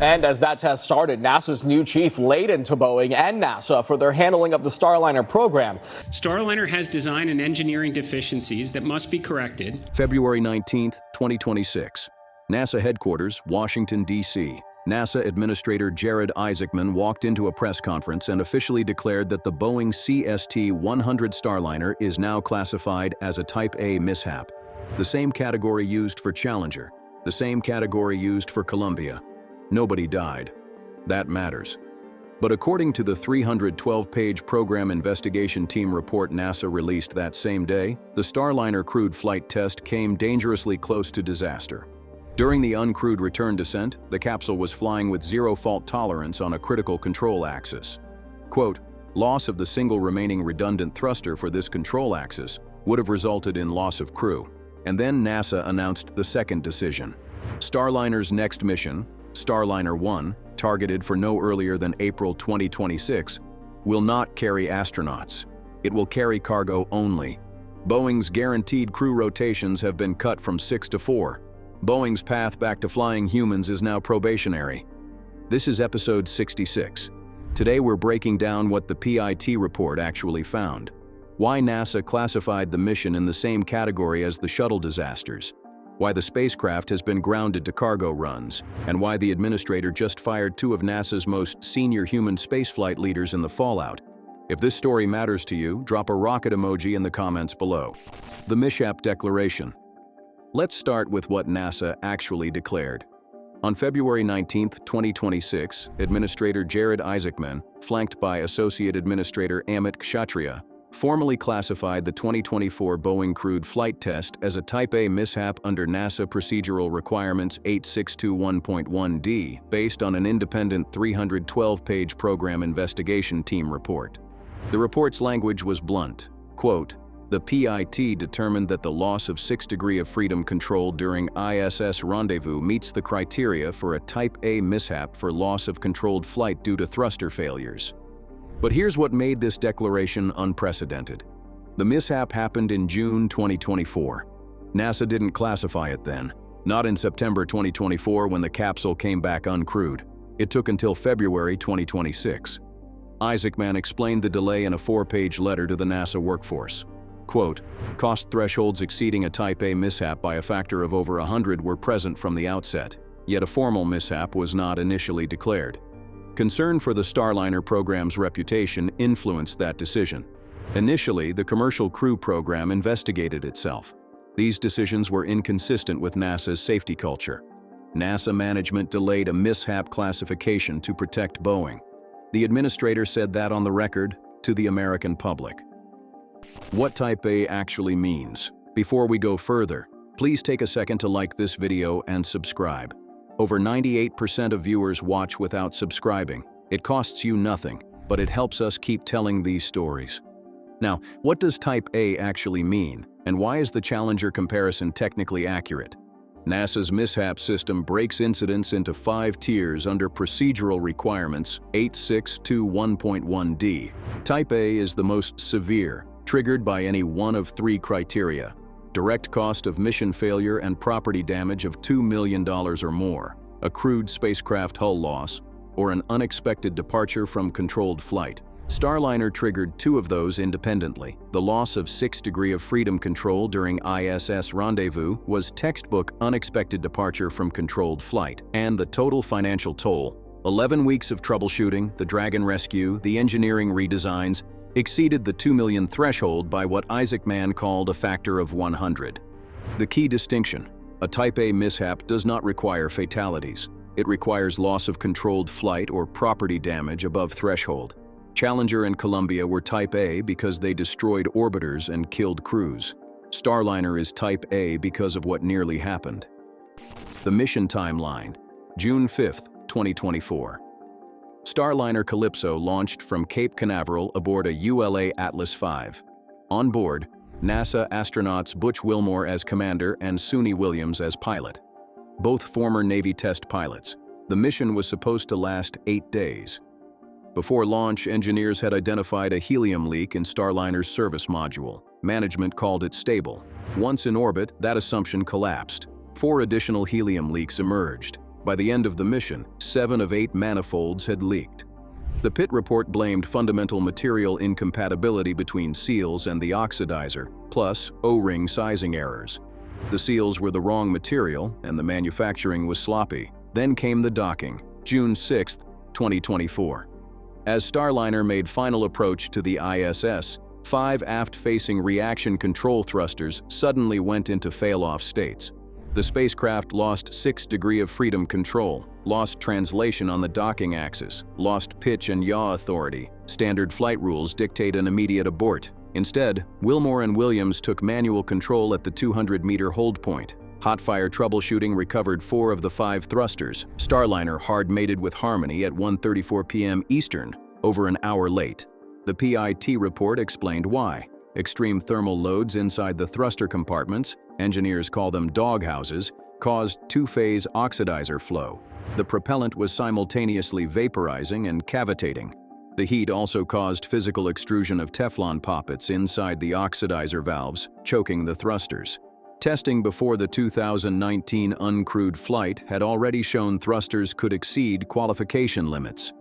And as that test started, NASA's new chief laid into Boeing and NASA for their handling of the Starliner program. Starliner has design and engineering deficiencies that must be corrected. February 19, 2026. NASA headquarters, Washington, D.C. NASA Administrator Jared Isaacman walked into a press conference and officially declared that the Boeing CST-100 Starliner is now classified as a Type A mishap. The same category used for Challenger, the same category used for Columbia. Nobody died. That matters. But according to the 312-page Program Investigation Team report NASA released that same day, the Starliner crewed flight test came dangerously close to disaster. During the uncrewed return descent, the capsule was flying with zero fault tolerance on a critical control axis. Quote, loss of the single remaining redundant thruster for this control axis would have resulted in loss of crew. And then NASA announced the second decision. Starliner's next mission, Starliner 1, targeted for no earlier than April 2026, will not carry astronauts. It will carry cargo only. Boeing's guaranteed crew rotations have been cut from 6 to 4. Boeing's path back to flying humans is now probationary. This is episode 66. Today we're breaking down what the PIT report actually found, why NASA classified the mission in the same category as the shuttle disasters, why the spacecraft has been grounded to cargo runs, and why the administrator just fired 2 of NASA's most senior human spaceflight leaders in the fallout. If this story matters to you, drop a rocket emoji in the comments below. The Mishap Declaration. Let's start with what NASA actually declared. On February 19, 2026, Administrator Jared Isaacman, flanked by Associate Administrator Amit Kshatriya, formally classified the 2024 Boeing crewed flight test as a Type A mishap under NASA Procedural Requirements 8621.1d, based on an independent 312-page Program Investigation Team report. The report's language was blunt. Quote, the PIT determined that the loss of 6 degrees of freedom control during ISS rendezvous meets the criteria for a Type A mishap for loss of controlled flight due to thruster failures. But here's what made this declaration unprecedented. The mishap happened in June 2024. NASA didn't classify it then. Not in September 2024 when the capsule came back uncrewed. It took until February 2026. Isaacman explained the delay in a 4-page letter to the NASA workforce. Quote, cost thresholds exceeding a Type A mishap by a factor of over 100 were present from the outset, yet a formal mishap was not initially declared. Concern for the Starliner program's reputation influenced that decision. Initially, the Commercial Crew Program investigated itself. These decisions were inconsistent with NASA's safety culture. NASA management delayed a mishap classification to protect Boeing. The administrator said that on the record to the American public. What Type A actually means. Before we go further, please take a second to like this video and subscribe. Over 98% of viewers watch without subscribing. It costs you nothing, but it helps us keep telling these stories. Now, what does Type A actually mean, and why is the Challenger comparison technically accurate? NASA's mishap system breaks incidents into 5 tiers under Procedural Requirements 8621.1d. Type A is the most severe, triggered by any one of 3 criteria: direct cost of mission failure and property damage of $2 million or more, a crewed spacecraft hull loss, or an unexpected departure from controlled flight. Starliner triggered 2 of those independently. The loss of 6 degrees of freedom control during ISS rendezvous was textbook unexpected departure from controlled flight, and the total financial toll, 11 weeks of troubleshooting, the Dragon rescue, the engineering redesigns, exceeded the 2 million threshold by what Isaacman called a factor of 100. The key distinction: a Type A mishap does not require fatalities. It requires loss of controlled flight or property damage above threshold. Challenger and Columbia were Type A because they destroyed orbiters and killed crews. Starliner is Type A because of what nearly happened. The mission timeline: June 5, 2024. Starliner Calypso launched from Cape Canaveral aboard a ULA Atlas V. On board, NASA astronauts Butch Wilmore as commander and Suni Williams as pilot. Both former Navy test pilots. The mission was supposed to last 8 days. Before launch, engineers had identified a helium leak in Starliner's service module. Management called it stable. Once in orbit, that assumption collapsed. 4 additional helium leaks emerged. By the end of the mission, 7 of 8 manifolds had leaked. The pit report blamed fundamental material incompatibility between seals and the oxidizer, plus O-ring sizing errors. The seals were the wrong material, and the manufacturing was sloppy. Then came the docking, June 6, 2024. As Starliner made final approach to the ISS, 5 aft-facing reaction control thrusters suddenly went into fail-off states. The spacecraft lost 6 degrees of freedom control, lost translation on the docking axis, lost pitch and yaw authority. Standard flight rules dictate an immediate abort. Instead, Wilmore and Williams took manual control at the 200-meter hold point. Hotfire troubleshooting recovered 4 of the 5 thrusters. Starliner hard-mated with Harmony at 1:34 p.m. Eastern, over an hour late. The PIT report explained why. Extreme thermal loads inside the thruster compartments, engineers call them doghouses, caused 2-phase oxidizer flow. The propellant was simultaneously vaporizing and cavitating. The heat also caused physical extrusion of Teflon poppets inside the oxidizer valves, choking the thrusters. Testing before the 2019 uncrewed flight had already shown thrusters could exceed qualification limits.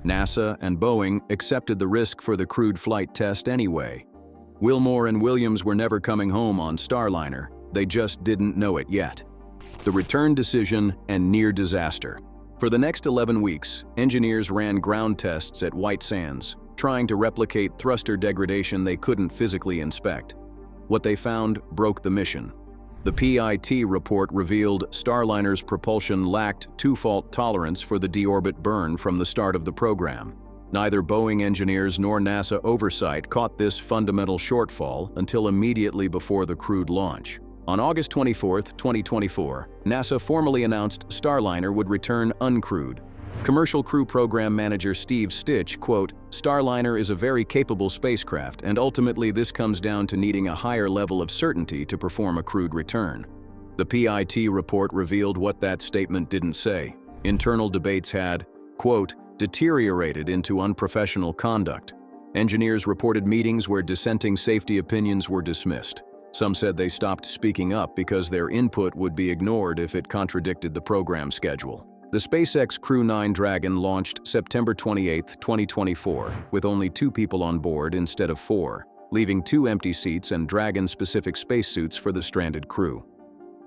NASA and Boeing accepted the risk for the crewed flight test anyway. Wilmore and Williams were never coming home on Starliner, they just didn't know it yet. The return decision and near disaster. For the next 11 weeks, engineers ran ground tests at White Sands, trying to replicate thruster degradation they couldn't physically inspect. What they found broke the mission. The PIT report revealed Starliner's propulsion lacked two-fault tolerance for the deorbit burn from the start of the program. Neither Boeing engineers nor NASA oversight caught this fundamental shortfall until immediately before the crewed launch. On August 24, 2024, NASA formally announced Starliner would return uncrewed. Commercial Crew Program Manager Steve Stitch, quote, "Starliner is a very capable spacecraft, and ultimately this comes down to needing a higher level of certainty to perform a crewed return." The PIT report revealed what that statement didn't say. Internal debates had, quote, "deteriorated into unprofessional conduct." Engineers reported meetings where dissenting safety opinions were dismissed. Some said they stopped speaking up because their input would be ignored if it contradicted the program schedule. The SpaceX Crew 9 Dragon launched September 28, 2024, with only 2 people on board instead of 4, leaving 2 empty seats and Dragon-specific spacesuits for the stranded crew.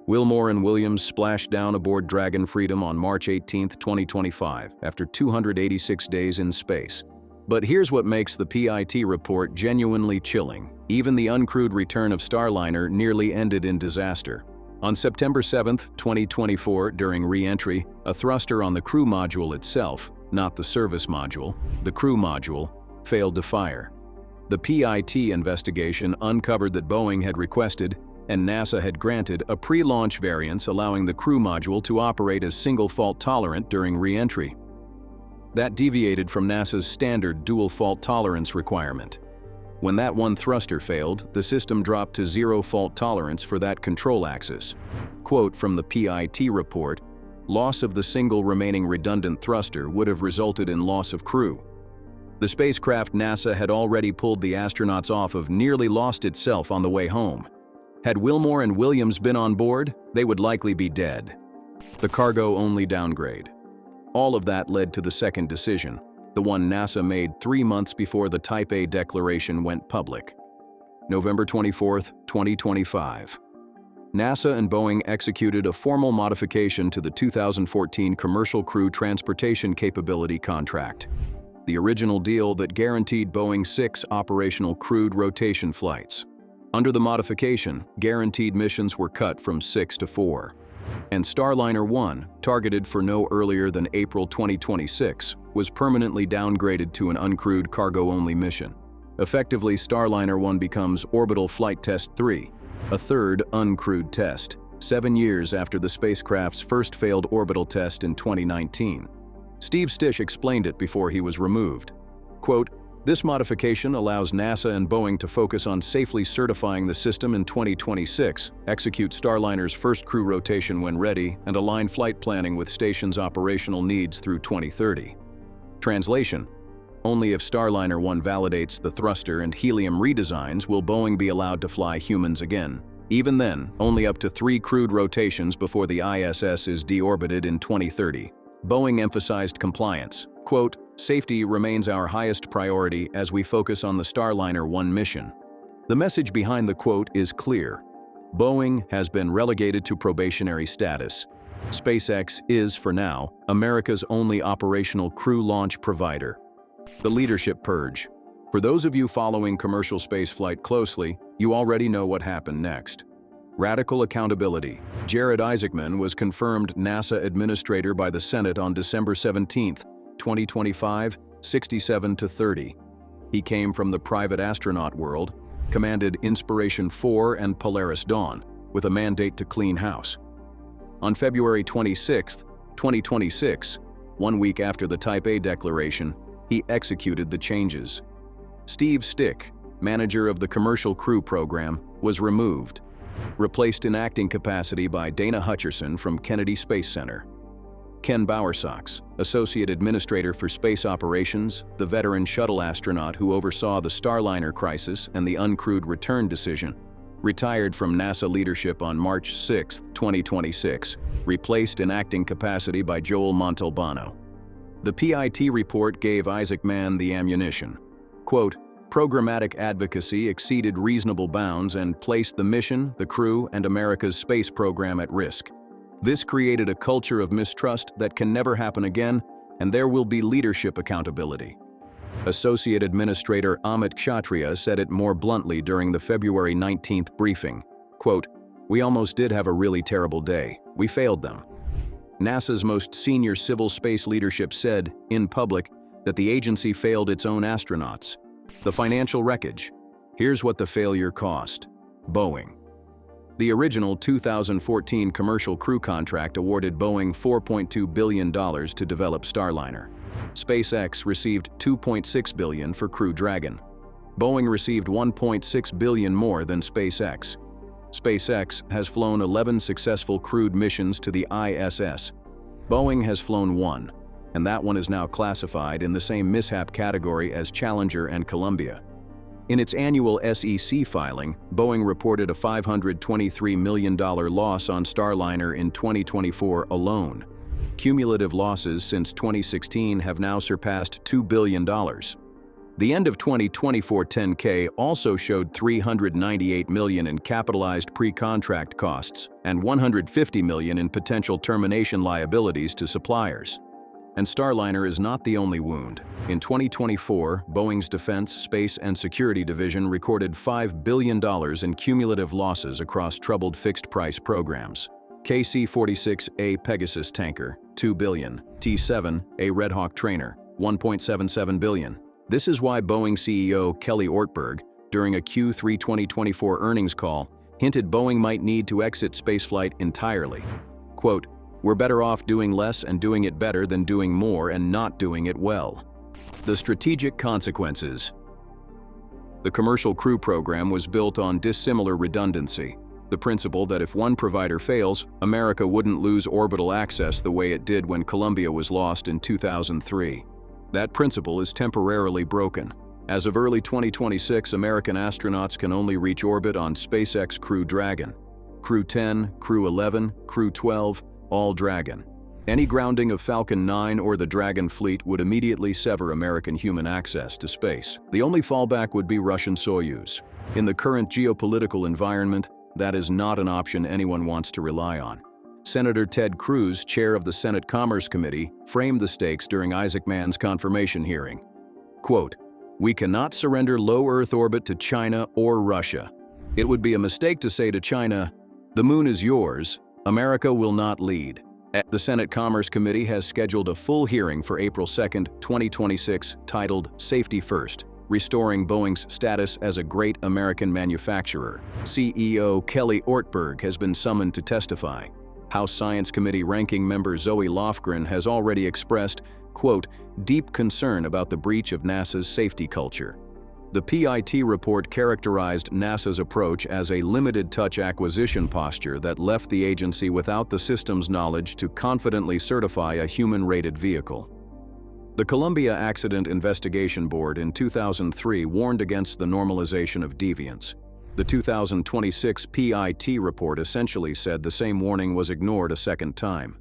Wilmore and Williams splashed down aboard Dragon Freedom on March 18, 2025, after 286 days in space. But here's what makes the PIT report genuinely chilling. Even the uncrewed return of Starliner nearly ended in disaster. On September 7, 2024, during Reentry, a thruster on the crew module itself, not the service module, the crew module, failed to fire. The PIT investigation uncovered that Boeing had requested, and NASA had granted, a pre-launch variance allowing the crew module to operate as single-fault tolerant during Reentry. That deviated from NASA's standard dual fault tolerance requirement. When that one thruster failed, the system dropped to 0 fault tolerance for that control axis. Quote from the PIT report, "Loss of the single remaining redundant thruster would have resulted in loss of crew." The spacecraft NASA had already pulled the astronauts off of nearly lost itself on the way home. Had Wilmore and Williams been on board, they would likely be dead. The cargo-only downgrade. All of that led to the second decision, the one NASA made 3 months before the Type A declaration went public. November 24, 2025. NASA and Boeing executed a formal modification to the 2014 Commercial Crew Transportation Capability contract, the original deal that guaranteed Boeing 6 operational crewed rotation flights. Under the modification, guaranteed missions were cut from 6 to 4. And Starliner 1, targeted for no earlier than April 2026, was permanently downgraded to an uncrewed cargo-only mission. Effectively, Starliner 1 becomes Orbital Flight Test 3, a third uncrewed test, 7 years after the spacecraft's first failed orbital test in 2019. Steve Stitch explained it before he was removed. Quote, "This modification allows NASA and Boeing to focus on safely certifying the system in 2026, execute Starliner's first crew rotation when ready, and align flight planning with station's operational needs through 2030. Translation: only if Starliner 1 validates the thruster and helium redesigns will Boeing be allowed to fly humans again. Even then, only up to 3 crewed rotations before the ISS is deorbited in 2030. Boeing emphasized compliance. Quote, "Safety remains our highest priority as we focus on the Starliner 1 mission." The message behind the quote is clear. Boeing has been relegated to probationary status. SpaceX is, for now, America's only operational crew launch provider. The leadership purge. For those of you following commercial spaceflight closely, you already know what happened next. Radical accountability. Jared Isaacman was confirmed NASA administrator by the Senate on December 17, 2025, 67-30. He came from the private astronaut world, commanded Inspiration 4 and Polaris Dawn, with a mandate to clean house. On February 26, 2026, 1 week after the Type A declaration, he executed the changes. Steve Stick, manager of the Commercial Crew Program, was removed, replaced in acting capacity by Dana Hutcherson from Kennedy Space Center. Ken Bowersox, associate administrator for space operations, the veteran shuttle astronaut who oversaw the Starliner crisis and the uncrewed return decision, retired from NASA leadership on March 6, 2026, replaced in acting capacity by Joel Montalbano. The PIT report gave Isaacman the ammunition. Quote, "Programmatic advocacy exceeded reasonable bounds and placed the mission, the crew, and America's space program at risk. This created a culture of mistrust that can never happen again, and there will be leadership accountability." Associate Administrator Amit Kshatriya said it more bluntly during the February 19th briefing. Quote, "We almost did have a really terrible day. We failed them." NASA's most senior civil space leadership said, in public, that the agency failed its own astronauts. The financial wreckage. Here's what the failure cost. Boeing. The original 2014 Commercial Crew contract awarded Boeing $4.2 billion to develop Starliner. SpaceX received $2.6 billion for Crew Dragon. Boeing received $1.6 billion more than SpaceX. SpaceX has flown 11 successful crewed missions to the ISS. Boeing has flown 1, and that one is now classified in the same mishap category as Challenger and Columbia. In its annual SEC filing, Boeing reported a $523 million loss on Starliner in 2024 alone. Cumulative losses since 2016 have now surpassed $2 billion. The end of 2024 10-K also showed $398 million in capitalized pre-contract costs and $150 million in potential termination liabilities to suppliers. And Starliner is not the only wound. In 2024, Boeing's Defense, Space, and Security Division recorded $5 billion in cumulative losses across troubled fixed-price programs. KC-46A Pegasus tanker, $2 billion. T-7, a Red Hawk trainer, $1.77 billion. This is why Boeing CEO Kelly Ortberg, during a Q3 2024 earnings call, hinted Boeing might need to exit spaceflight entirely. Quote, "We're better off doing less and doing it better than doing more and not doing it well." The strategic consequences. The Commercial Crew Program was built on dissimilar redundancy, the principle that if one provider fails, America wouldn't lose orbital access the way it did when Columbia was lost in 2003. That principle is temporarily broken. As of early 2026, American astronauts can only reach orbit on SpaceX Crew Dragon. Crew 10, Crew 11, Crew 12, all Dragon. Any grounding of Falcon 9 or the Dragon fleet would immediately sever American human access to space. The only fallback would be Russian Soyuz. In the current geopolitical environment, that is not an option anyone wants to rely on. Senator Ted Cruz, chair of the Senate Commerce Committee, framed the stakes during Isaacman's confirmation hearing. Quote, "We cannot surrender low Earth orbit to China or Russia. It would be a mistake to say to China, 'The moon is yours, America will not lead.'" The Senate Commerce Committee has scheduled a full hearing for April 2, 2026, titled Safety First, Restoring Boeing's Status as a Great American Manufacturer. CEO Kelly Ortberg has been summoned to testify. House Science Committee ranking member Zoe Lofgren has already expressed, quote, "deep concern about the breach of NASA's safety culture." The PIT report characterized NASA's approach as a limited-touch acquisition posture that left the agency without the system's knowledge to confidently certify a human-rated vehicle. The Columbia Accident Investigation Board in 2003 warned against the normalization of deviance. The 2026 PIT report essentially said the same warning was ignored a second time.